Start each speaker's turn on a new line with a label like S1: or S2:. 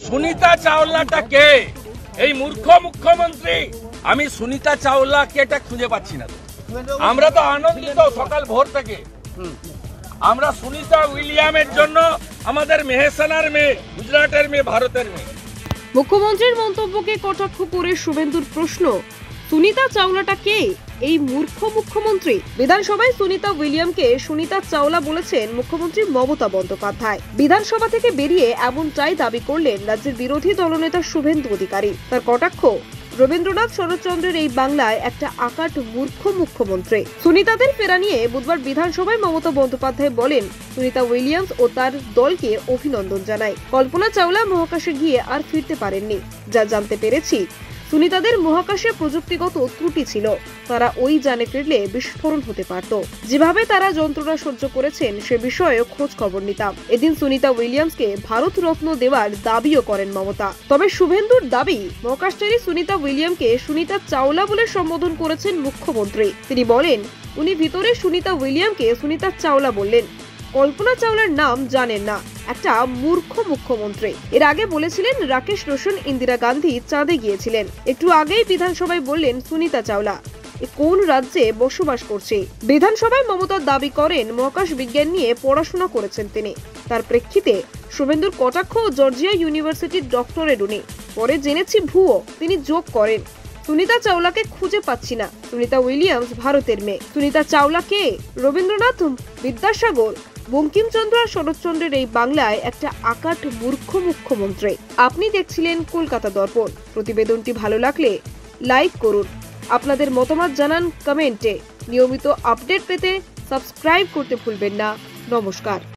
S1: সুনিতা চাওলাটা কে? এই মূর্খ মুখ্যমন্ত্রী। আমি সুনিতা চাওলাকে এটা খুঁজে পাচ্ছি না। আমরা তো আনন্দিত সকাল ভোর থেকে। আমরা সুনিতা উইলিয়ামের জন্য, আমাদের মেহেসানার মেয়ে, গুজরাটের মেয়ে, ভারতের মেয়ে।
S2: মুখ্যমন্ত্রীর মন্তব্যকে কটাক্ষ করে শুভেন্দুর প্রশ্ন, সুনিতা চাওলাটা কে? এই মূর্খ মুখ্যমন্ত্রী। বিধানসভায় সুনিতা উইলিয়ামকে সুনিতা চাওলা বলেছেন মুখ্যমন্ত্রী মমতা বন্দ্যোপাধ্যায়। বিধানসভা থেকে বেরিয়ে এমনটাই দাবি করলেন রাজ্যের বিরোধী দলনেতা শুভেন্দু অধিকারী। তার কটাক্ষ, রবীন্দ্রনাথ শরৎচন্দ্রের এই বাংলায় একটা আকাট মূর্খ মুখ্যমন্ত্রী। সুনিতাদের ফেরা নিয়ে বুধবার বিধানসভায় মমতা বন্দ্যোপাধ্যায় বলেন, সুনিতা উইলিয়ামস ও তার দলকে অভিনন্দন জানাই। কল্পনা চাওলা মহাকাশে গিয়ে আর ফিরতে পারেননি। যা জানতে পেরেছি, সুনিতাদের মহাকাশে প্রযুক্তিগত ত্রুটি ছিল। তারা ওই যানে ফিরলে বিস্ফোরণ হতে পারত। যেভাবে তারা যন্ত্রণা সহ্য করেছেন সে বিষয়ে খোঁজ খবর নিতাম। এদিন সুনিতা উইলিয়ামসকে ভারত রত্ন দেওয়ার দাবিও করেন মমতা। তবে শুভেন্দুর দাবি, মহাকাশচারী সুনিতা উইলিয়ামকে সুনিতা চাওলা বলে সম্বোধন করেছেন মুখ্যমন্ত্রী। তিনি বলেন, উনি ভিতরে সুনিতা উইলিয়ামকে সুনিতা চাওলা বললেন। কল্পনা চাওলার নাম জানেন না, একটা মূর্খ মুখ্যমন্ত্রী। এর আগে বলেছিলেন রাকেশ রোশন ইন্দিরা গান্ধী চাঁদে গিয়েছিলেন। একটু আগেই বিধানসভায় বললেন সুনিতা চাওলা। কোন রাজ্যে বসবাস করছে? বিধানসভায় মমতা দাবি করেন মহাকাশ বিজ্ঞান নিয়ে পড়াশোনা করেছেন তিনি। তার প্রেক্ষিতে শুভেন্দুর কটাক্ষ, জর্জিয়া ইউনিভার্সিটির ডক্টরেট উনি। পরে জেনেছি ভুয়ো। তিনি যোগ করেন, সুনিতা চাওলাকে খুঁজে পাচ্ছি না। সুনিতা উইলিয়ামস ভারতের মেয়ে। সুনিতা চাওলা কে? রবীন্দ্রনাথ, বিদ্যাসাগর, বঙ্কিমচন্দ্র আর শরৎচন্দ্রের এই বাংলায় একটা আকাট মূর্খ মুখ্যমন্ত্রী। আপনি দেখছিলেন কলকাতা দর্পণ। প্রতিবেদনটি ভালো লাগলে লাইক করুন, আপনাদের মতামত জানান কমেন্টে। নিয়মিত আপডেট পেতে সাবস্ক্রাইব করতে ভুলবেন না। নমস্কার।